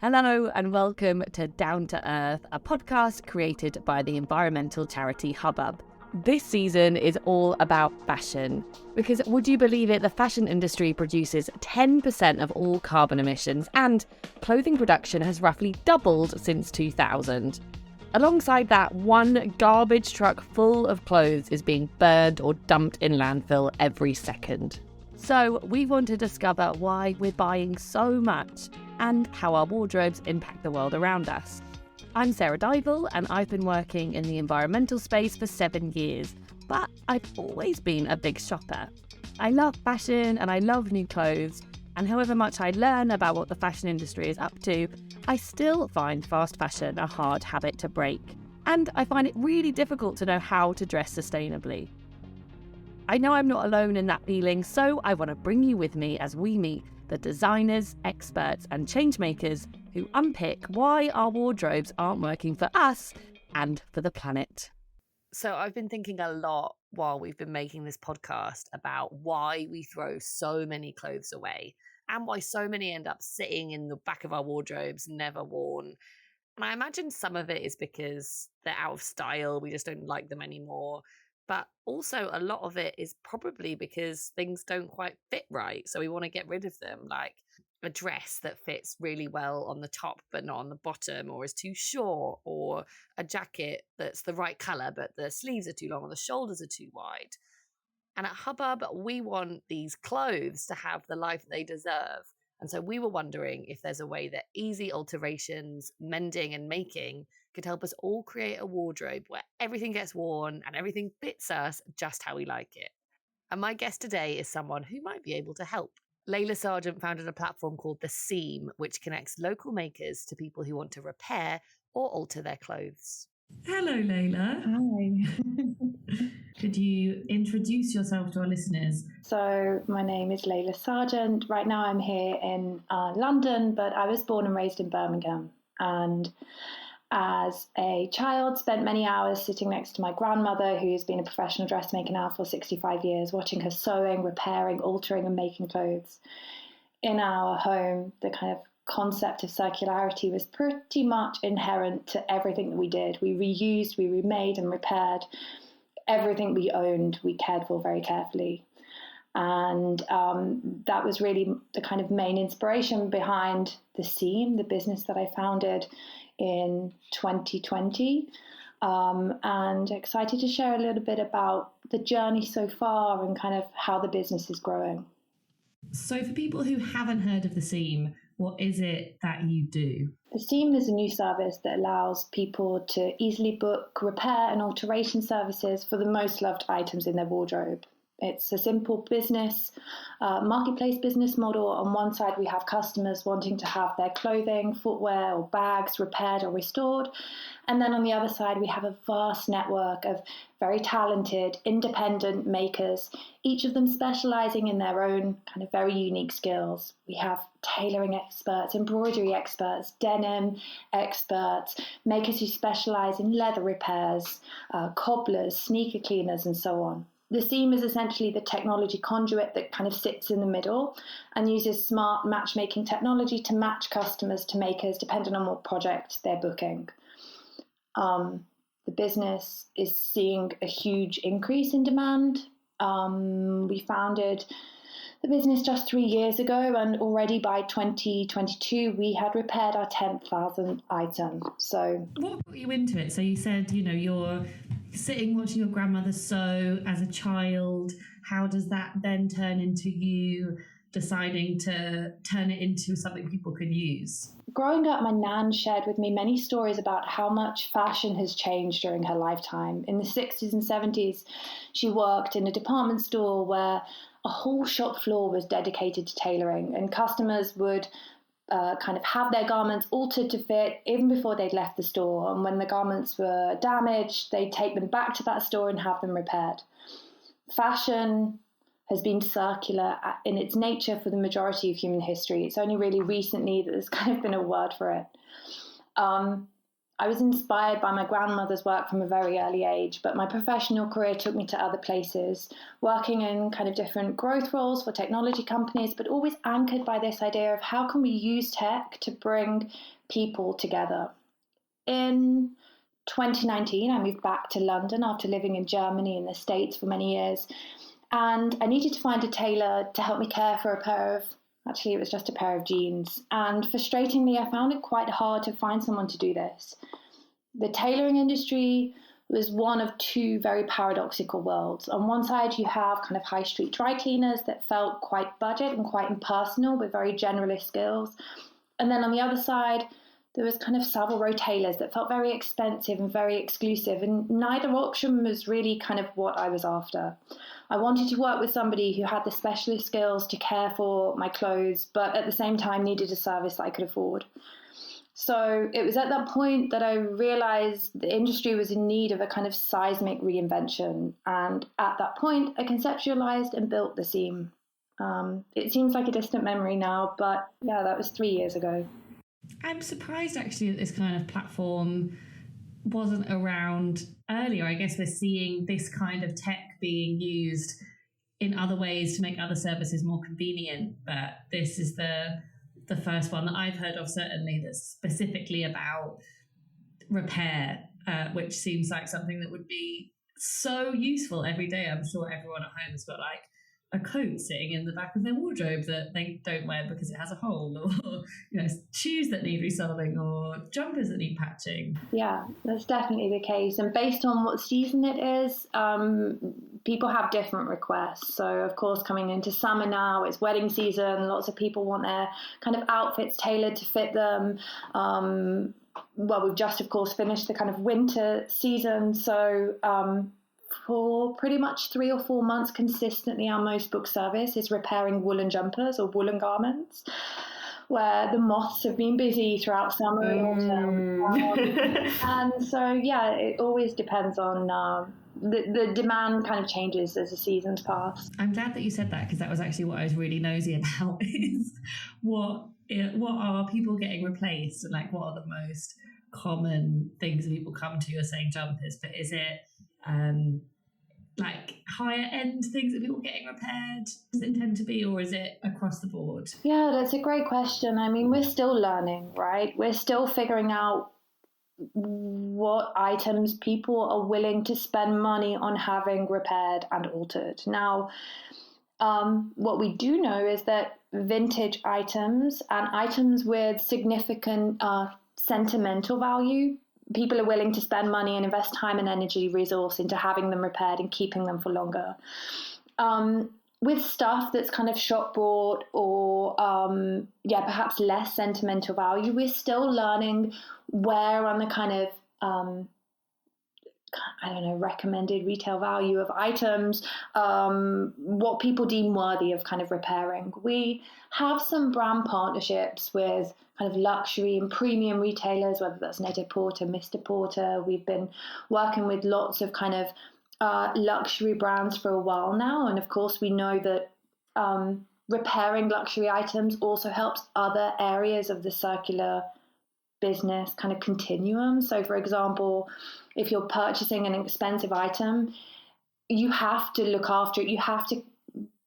Hello and welcome to Down to Earth, a podcast created by the environmental charity Hubbub. This season is all about fashion, because would you believe it, the fashion industry produces 10% of all carbon emissions, and clothing production has roughly doubled since 2000. Alongside that, one garbage truck full of clothes is being burned or dumped in landfill every second. So we want to discover why we're buying so much and how our wardrobes impact the world around us. I'm Sarah Dival, and I've been working in the environmental space for 7 years, but I've always been a big shopper. I love fashion and I love new clothes, and however much I learn about what the fashion industry is up to, I still find fast fashion a hard habit to break, and I find it really difficult to know how to dress sustainably. I know I'm not alone in that feeling, so I want to bring you with me as we meet the designers, experts and changemakers who unpick why our wardrobes aren't working for us and for the planet. So I've been thinking a lot while we've been making this podcast about why we throw so many clothes away and why so many end up sitting in the back of our wardrobes, never worn. And I imagine some of it is because they're out of style, we just don't like them anymore. But also a lot of it is probably because things don't quite fit right. So we want to get rid of them, like a dress that fits really well on the top but not on the bottom, or is too short, or a jacket that's the right colour but the sleeves are too long or the shoulders are too wide. And at Hubbub, we want these clothes to have the life they deserve. And so we were wondering if there's a way that easy alterations, mending and making could help us all create a wardrobe where everything gets worn and everything fits us just how we like it. And my guest today is someone who might be able to help. Layla Sergent founded a platform called The Seam, which connects local makers to people who want to repair or alter their clothes. Hello, Layla. Hi. Could you introduce yourself to our listeners? So my name is Layla Sergent. Right now I'm here in London, but I was born and raised in Birmingham. And as a child, spent many hours sitting next to my grandmother, who's been a professional dressmaker now for 65 years, watching her sewing, repairing, altering and making clothes. In our home, the kind of concept of circularity was pretty much inherent to everything that we did. We reused, we remade and repaired. Everything we owned, we cared for very carefully. And that was really the kind of main inspiration behind The Seam, the business that I founded in 2020. And excited to share a little bit about the journey so far and kind of how the business is growing. So for people who haven't heard of The Seam, what is it that you do? The Seam is a new service that allows people to easily book repair and alteration services for the most loved items in their wardrobe. It's a simple business, marketplace business model. On one side, we have customers wanting to have their clothing, footwear, or bags repaired or restored. And then on the other side, we have a vast network of very talented, independent makers, each of them specializing in their own kind of very unique skills. We have tailoring experts, embroidery experts, denim experts, makers who specialize in leather repairs, cobblers, sneaker cleaners, and so on. The Seam is essentially the technology conduit that kind of sits in the middle and uses smart matchmaking technology to match customers to makers depending on what project they're booking. The business is seeing a huge increase in demand. We founded the business just 3 years ago, and already by 2022, we had repaired our 10,000th item. So, what got you into it? So you said, you're sitting watching your grandmother sew as a child. How does that then turn into you deciding to turn it into something people could use? Growing up, my nan shared with me many stories about how much fashion has changed during her lifetime. In the 60s and 70s, she worked in a department store where a whole shop floor was dedicated to tailoring, and customers would kind of have their garments altered to fit even before they'd left the store. And when the garments were damaged, they'd take them back to that store and have them repaired. Fashion has been circular in its nature for the majority of human history. It's only really recently that there's kind of been a word for it. I was inspired by my grandmother's work from a very early age, but my professional career took me to other places, working in kind of different growth roles for technology companies, but always anchored by this idea of how can we use tech to bring people together. In 2019, I moved back to London after living in Germany and the States for many years, and I needed to find a tailor to help me care for actually, it was just a pair of jeans. And frustratingly, I found it quite hard to find someone to do this. The tailoring industry was one of two very paradoxical worlds. On one side, you have kind of high street dry cleaners that felt quite budget and quite impersonal with very generalist skills. And then on the other side, there was kind of Savile Row tailors that felt very expensive and very exclusive, and neither option was really kind of what I was after. I wanted to work with somebody who had the specialist skills to care for my clothes, but at the same time needed a service that I could afford. So it was at that point that I realized the industry was in need of a kind of seismic reinvention. And at that point, I conceptualized and built the seam. It seems like a distant memory now, but yeah, that was 3 years ago. I'm surprised actually that this kind of platform wasn't around earlier. I guess we're seeing this kind of tech being used in other ways to make other services more convenient, but this is the first one that I've heard of, certainly, that's specifically about repair, which seems like something that would be so useful every day. I'm sure everyone at home has got like a coat sitting in the back of their wardrobe that they don't wear because it has a hole, or shoes that need resoling, or jumpers that need patching. Yeah, that's definitely the case. And based on what season it is, people have different requests. So of course, coming into summer now, it's wedding season. Lots of people want their kind of outfits tailored to fit them. Well, we've just, of course, finished the kind of winter season. So for pretty much 3 or 4 months consistently, our most booked service is repairing woolen jumpers or woolen garments, where the moths have been busy throughout summer and autumn. And so, yeah, it always depends on the demand kind of changes as the seasons pass. I'm glad that you said that, because that was actually what I was really nosy about, is what are people getting replaced, and like what are the most common things that people come to? You're saying jumpers, but is it like higher end things that people are getting repaired? Does it tend to be, or is it across the board? Yeah, that's a great question. I mean, we're still learning, right? We're still figuring out what items people are willing to spend money on having repaired and altered. Now, what we do know is that vintage items and items with significant sentimental value, people are willing to spend money and invest time and energy, resource into having them repaired and keeping them for longer. With stuff that's kind of shop bought or, perhaps less sentimental value, we're still learning where on the kind of, recommended retail value of items, what people deem worthy of kind of repairing. We have some brand partnerships with kind of luxury and premium retailers, whether that's Net-a-Porter, Mr. Porter. We've been working with lots of kind of luxury brands for a while now. And of course, we know that repairing luxury items also helps other areas of the circular business kind of continuum. So for example, if you're purchasing an expensive item, you have to look after it, you have to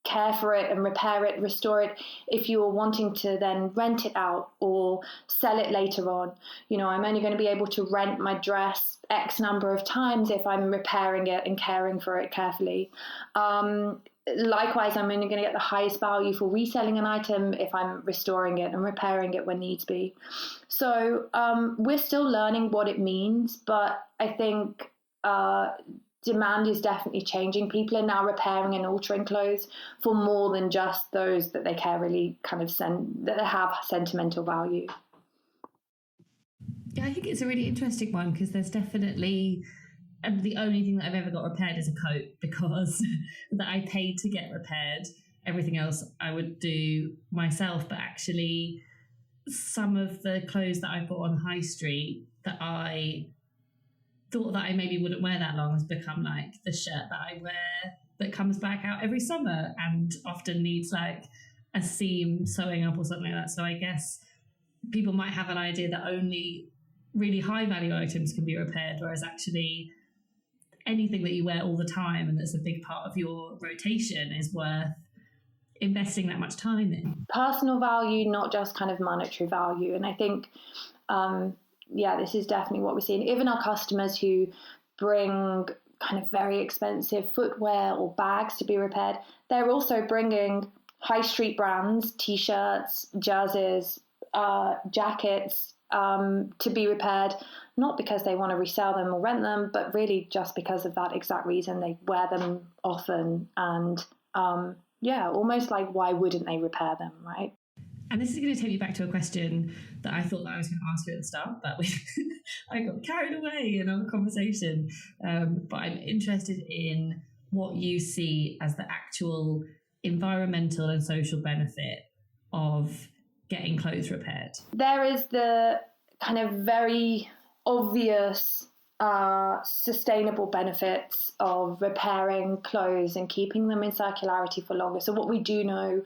care for it and repair it, restore it. If you're wanting to then rent it out or sell it later on, I'm only going to be able to rent my dress X number of times if I'm repairing it and caring for it carefully. Likewise, I'm only going to get the highest value for reselling an item if I'm restoring it and repairing it when needs be. So we're still learning what it means, but I think demand is definitely changing. People are now repairing and altering clothes for more than just those that they care really kind of that have sentimental value. Yeah, I think it's a really interesting one, because there's definitely, the only thing that I've ever got repaired is a coat, because that I paid to get repaired. Everything else I would do myself. But actually, some of the clothes that I bought on high street that I thought that I maybe wouldn't wear that long has become like the shirt that I wear that comes back out every summer and often needs like a seam sewing up or something like that. So I guess people might have an idea that only really high value items can be repaired, whereas actually anything that you wear all the time and that's a big part of your rotation is worth investing that much time in. Personal value, not just kind of monetary value. And I think, this is definitely what we're seeing. Even our customers who bring kind of very expensive footwear or bags to be repaired, they're also bringing high street brands, t-shirts, jerseys, jackets to be repaired, not because they want to resell them or rent them, but really just because of that exact reason. They wear them often, and almost like, why wouldn't they repair them, right? And this is going to take me back to a question that I thought that I was going to ask you at the start, but I got carried away in our conversation. But I'm interested in what you see as the actual environmental and social benefit of getting clothes repaired. There is the kind of very obvious sustainable benefits of repairing clothes and keeping them in circularity for longer. So what we do know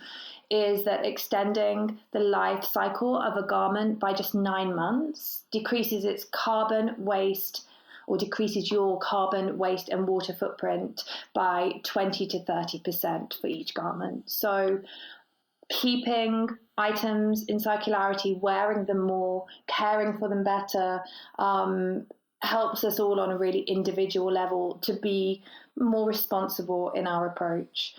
is that extending the life cycle of a garment by just 9 months decreases its carbon waste, or decreases your carbon waste and water footprint by 20 to 30% for each garment. So keeping items in circularity, wearing them more, caring for them better, helps us all on a really individual level to be more responsible in our approach.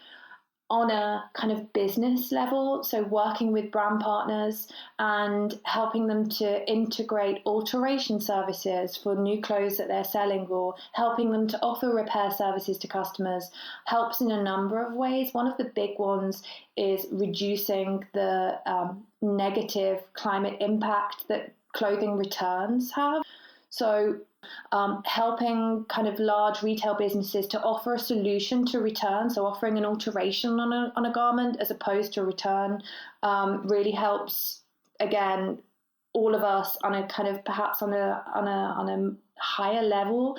On a kind of business level, so working with brand partners and helping them to integrate alteration services for new clothes that they're selling, or helping them to offer repair services to customers, helps in a number of ways. One of the big ones is reducing the negative climate impact that clothing returns have. So helping kind of large retail businesses to offer a solution to return, so offering an alteration on a garment as opposed to a return, really helps, again, all of us on a kind of perhaps on a higher level,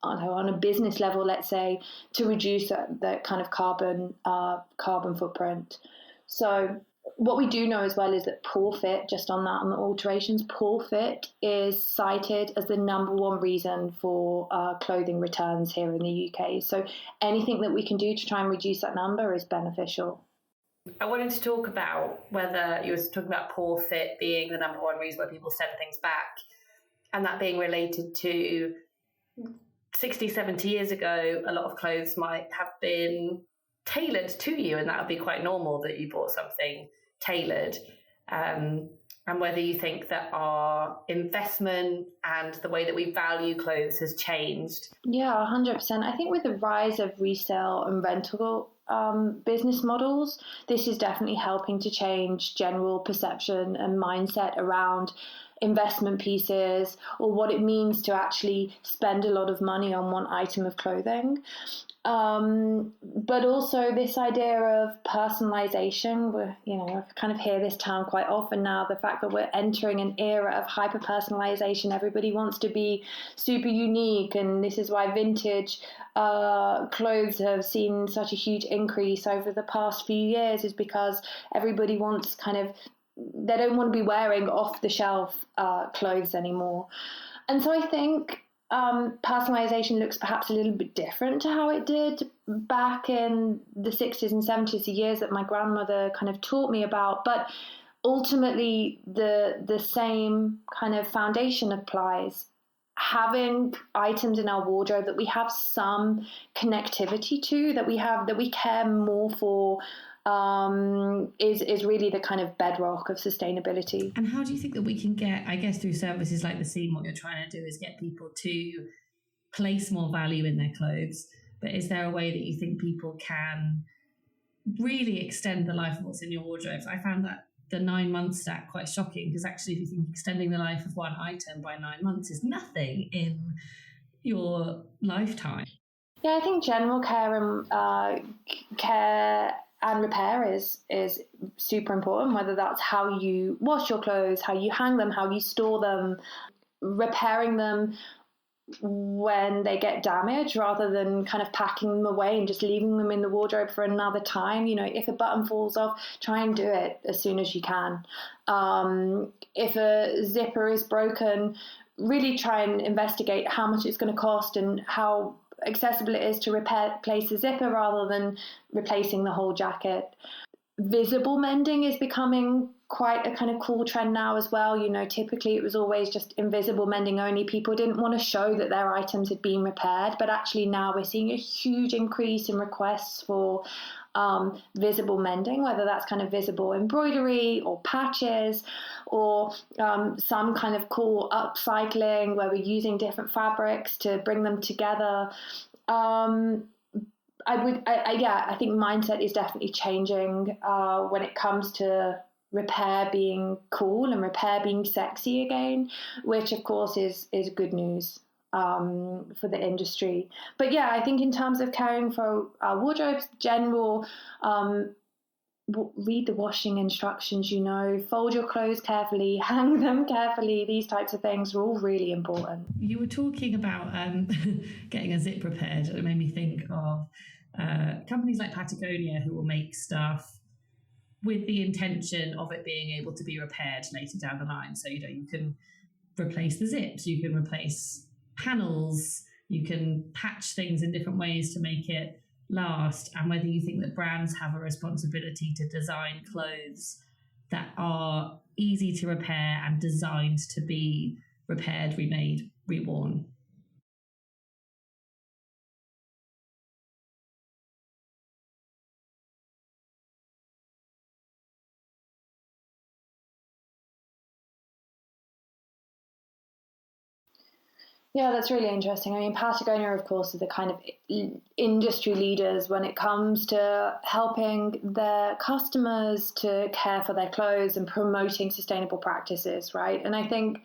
on a business level, let's say, to reduce that kind of carbon footprint. So what we do know as well is that poor fit, just on the alterations, poor fit is cited as the number one reason for clothing returns here in the UK. So anything that we can do to try and reduce that number is beneficial. I wanted to talk about whether you were talking about poor fit being the number one reason why people send things back, and that being related to 60, 70 years ago, a lot of clothes might have been tailored to you, and that would be quite normal that you bought something tailored, and whether you think that our investment and the way that we value clothes has changed. Yeah, 100%. I think with the rise of resale and rental business models, this is definitely helping to change general perception and mindset around investment pieces, or what it means to actually spend a lot of money on one item of clothing. But also this idea of personalization. I kind of hear this term quite often now, the fact that we're entering an era of hyper personalization. Everybody wants to be super unique, and this is why vintage clothes have seen such a huge increase over the past few years, is because everybody wants they don't want to be wearing off the shelf clothes anymore. And so I think personalization looks perhaps a little bit different to how it did back in the 60s and 70s, the years that my grandmother kind of taught me about. But ultimately, the same kind of foundation applies. Having items in our wardrobe that we have some connectivity to, that we care more for, is really the kind of bedrock of sustainability. And how do you think that we can get, I guess through services like The Seam, what you're trying to do is get people to place more value in their clothes, but is there a way that you think people can really extend the life of what's in your wardrobes? I found that the 9 month stat quite shocking, because actually if you think extending the life of one item by 9 months is nothing in your lifetime. Yeah, I think general care and repair is super important, whether that's how you wash your clothes, how you hang them, how you store them, repairing them when they get damaged rather than kind of packing them away and just leaving them in the wardrobe for another time. If a button falls off, try and do it as soon as you can. If a zipper is broken, really try and investigate how much it's going to cost and how accessible it is to replace the zipper rather than replacing the whole jacket. Visible mending is becoming quite a kind of cool trend now as well. Typically it was always just invisible mending only. People didn't want to show that their items had been repaired, but actually now we're seeing a huge increase in requests for visible mending, whether that's kind of visible embroidery or patches or some kind of cool upcycling where we're using different fabrics to bring them together. I think mindset is definitely changing when it comes to repair being cool and repair being sexy again, which of course is good news for the industry. But yeah, I think in terms of caring for our wardrobes, general, read the washing instructions, fold your clothes carefully, hang them carefully. These types of things are all really important. You were talking about getting a zip repaired. It made me think of companies like Patagonia who will make stuff with the intention of it being able to be repaired later down the line. So, you can replace the zips, you can replace panels, you can patch things in different ways to make it last. And whether you think that brands have a responsibility to design clothes that are easy to repair and designed to be repaired, remade, reworn. Yeah, that's really interesting. I mean, Patagonia, of course, is the kind of industry leaders when it comes to helping their customers to care for their clothes and promoting sustainable practices, right? And I think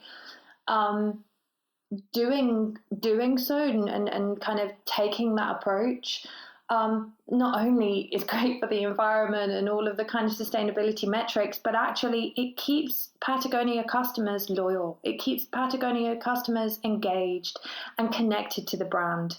doing so and kind of taking that approach not only is great for the environment and all of the kind of sustainability metrics, but actually it keeps Patagonia customers loyal. It keeps Patagonia customers engaged and connected to the brand.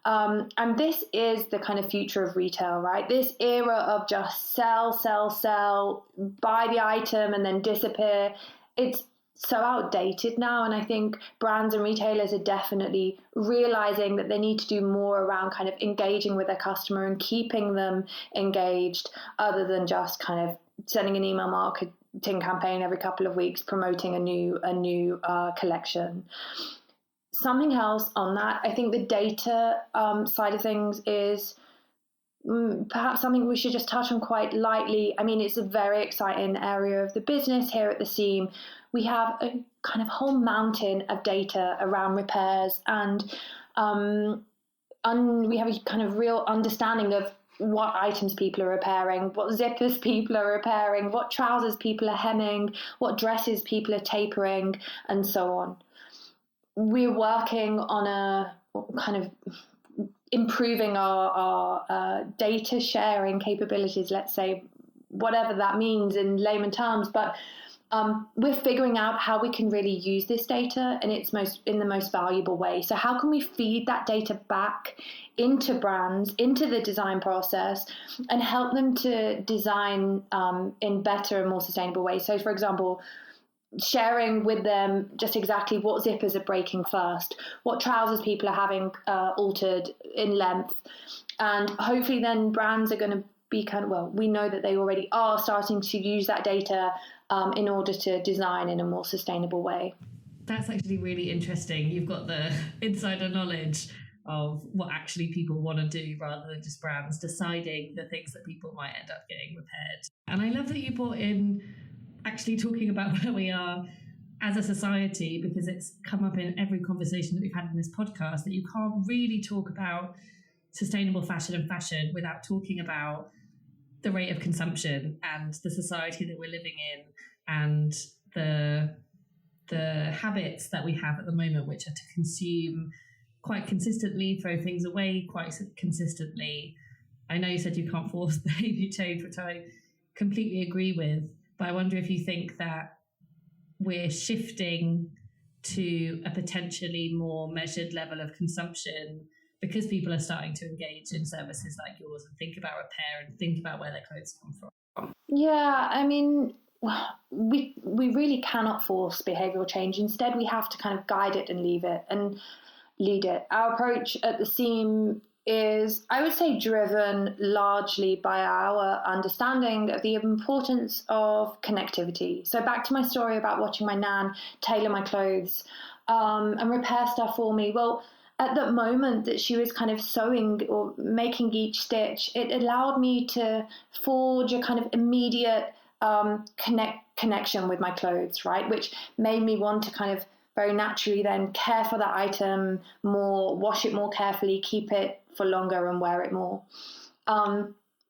And this is the kind of future of retail, right? This era of just sell, buy the item and then disappear. It's so outdated now, and I think brands and retailers are definitely realizing that they need to do more around kind of engaging with their customer and keeping them engaged, other than just kind of sending an email marketing campaign every couple of weeks promoting a new collection. Something else on that, I think the data side of things is perhaps something we should just touch on quite lightly. I mean, it's a very exciting area of the business here at the Seam. We have a kind of whole mountain of data around repairs, and we have a kind of real understanding of what items people are repairing, what zippers people are repairing, what trousers people are hemming, what dresses people are tapering, and so on. We're working on a kind of improving our data sharing capabilities, let's say, whatever that means in layman terms, but we're figuring out how we can really use this data in the most valuable way. So how can we feed that data back into brands, into the design process, and help them to design in better and more sustainable ways? So, for example, sharing with them just exactly what zippers are breaking first, what trousers people are having altered in length, and hopefully then brands are going to be we know that they already are starting to use that data in order to design in a more sustainable way. That's actually really interesting. You've got the insider knowledge of what actually people want to do rather than just brands deciding the things that people might end up getting repaired. And I love that you brought in actually talking about where we are as a society, because it's come up in every conversation that we've had in this podcast that you can't really talk about sustainable fashion and fashion without talking about the rate of consumption and the society that we're living in and the habits that we have at the moment, which are to consume quite consistently, throw things away quite consistently. I know you said you can't force behavior change, which I completely agree with, but I wonder if you think that we're shifting to a potentially more measured level of consumption because people are starting to engage in services like yours and think about repair and think about where their clothes come from. Yeah, I mean, we really cannot force behavioral change. Instead, we have to kind of guide it and leave it and lead it. Our approach at the Seam is, I would say, driven largely by our understanding of the importance of connectivity. So back to my story about watching my nan tailor my clothes and repair stuff for me. Well, at that moment that she was kind of sewing or making each stitch, it allowed me to forge a kind of immediate connection with my clothes, right? Which made me want to kind of very naturally then care for that item more, wash it more carefully, keep it for longer and wear it more.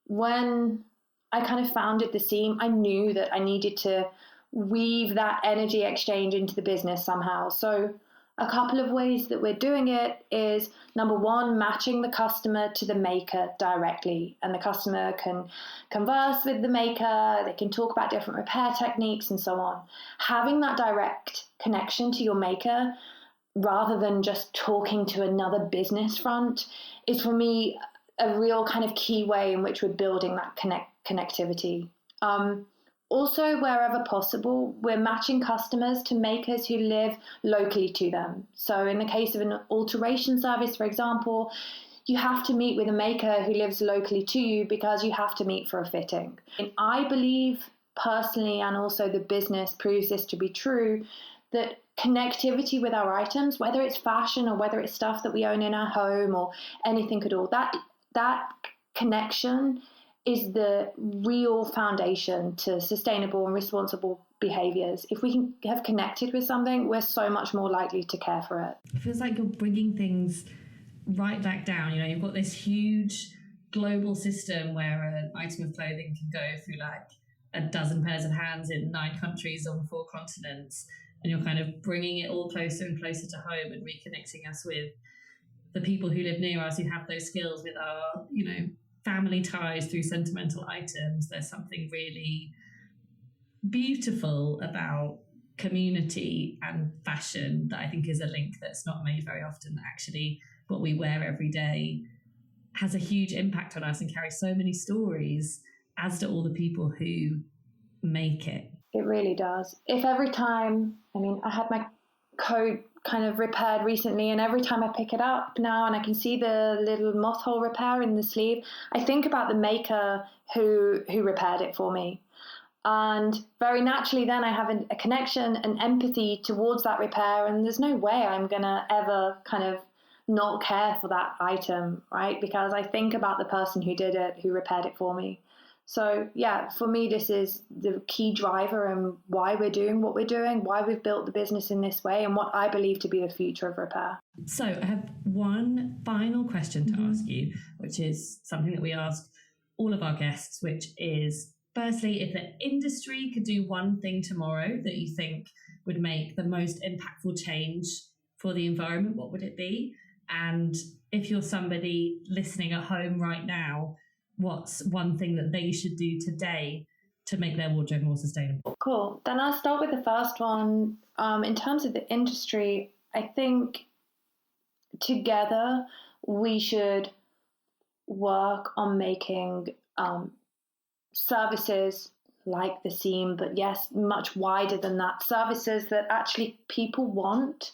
When I kind of founded the Seam, I knew that I needed to weave that energy exchange into the business somehow. So a couple of ways that we're doing it is, number one, matching the customer to the maker directly. And the customer can converse with the maker, they can talk about different repair techniques and so on. Having that direct connection to your maker rather than just talking to another business front is, for me, a real kind of key way in which we're building that connectivity. Also, wherever possible, we're matching customers to makers who live locally to them. So in the case of an alteration service, for example, you have to meet with a maker who lives locally to you because you have to meet for a fitting. And I believe personally, and also the business proves this to be true, that connectivity with our items, whether it's fashion or whether it's stuff that we own in our home or anything at all, that connection is the real foundation to sustainable and responsible behaviors. If we can have connected with something, we're so much more likely to care for it. It feels like you're bringing things right back down. You know, you've got this huge global system where an item of clothing can go through like a dozen pairs of hands in 9 countries on 4 continents. And you're kind of bringing it all closer and closer to home and reconnecting us with the people who live near us, who have those skills, with our, you know, family ties through sentimental items. There's something really beautiful about community and fashion that I think is a link that's not made very often. That actually what we wear every day has a huge impact on us and carries so many stories, as do all the people who make it. It really does. If every time, I had my coat kind of repaired recently, and every time I pick it up now and I can see the little moth hole repair in the sleeve, I think about the maker who repaired it for me. And very naturally then I have a connection and empathy towards that repair, and there's no way I'm going to ever kind of not care for that item, right? Because I think about the person who did it, who repaired it for me. So yeah, for me, this is the key driver and why we're doing what we're doing, why we've built the business in this way, and what I believe to be the future of repair. So I have one final question to ask you, which is something that we ask all of our guests, which is, firstly, if the industry could do one thing tomorrow that you think would make the most impactful change for the environment, what would it be? And if you're somebody listening at home right now, what's one thing that they should do today to make their wardrobe more sustainable? Cool. Then I'll start with the first one. In terms of the industry, I think together we should work on making services like the Seam, but yes, much wider than that, services that actually people want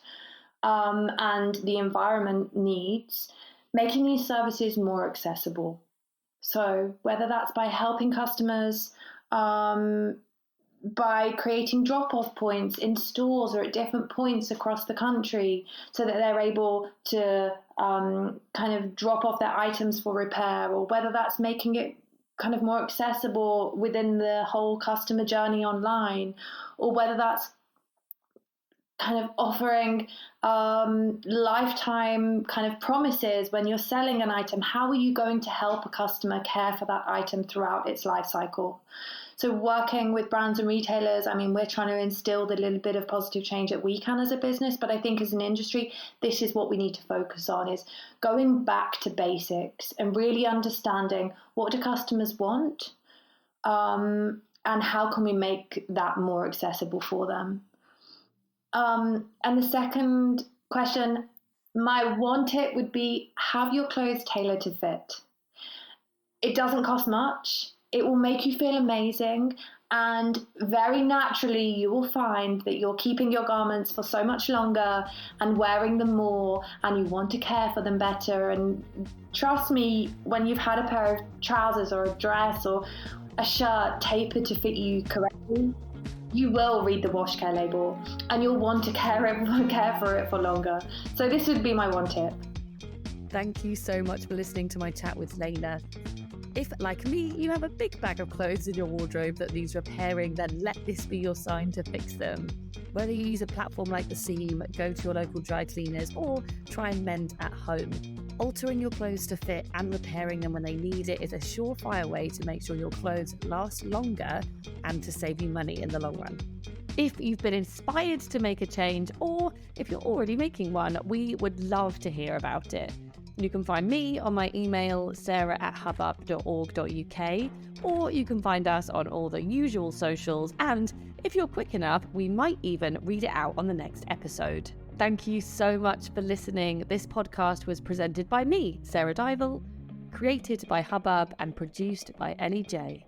and the environment needs, making these services more accessible. So whether that's by helping customers, by creating drop-off points in stores or at different points across the country so that they're able to kind of drop off their items for repair, or whether that's making it kind of more accessible within the whole customer journey online, or whether that's kind of offering lifetime kind of promises when you're selling an item. How are you going to help a customer care for that item throughout its life cycle? So working with brands and retailers, we're trying to instill the little bit of positive change that we can as a business, but I think as an industry, this is what we need to focus on, is going back to basics and really understanding what do customers want and how can we make that more accessible for them. And the second question, my one tip would be, have your clothes tailored to fit. It doesn't cost much. It will make you feel amazing, and very naturally you will find that you're keeping your garments for so much longer and wearing them more, and you want to care for them better. And trust me, when you've had a pair of trousers or a dress or a shirt tapered to fit you correctly, you will read the wash care label and you'll want to care for it for longer. So this would be my one tip. Thank you so much for listening to my chat with Layla. If, like me, you have a big bag of clothes in your wardrobe that needs repairing, then let this be your sign to fix them. Whether you use a platform like The Seam, go to your local dry cleaners, or try and mend at home, altering your clothes to fit and repairing them when they need it is a surefire way to make sure your clothes last longer and to save you money in the long run. If you've been inspired to make a change, or if you're already making one, we would love to hear about it. You can find me on my email, sarah@hubbub.org.uk, or you can find us on all the usual socials, and if you're quick enough, we might even read it out on the next episode. Thank you so much for listening. This podcast was presented by me, Sarah Dival, created by Hubbub, and produced by NEJ.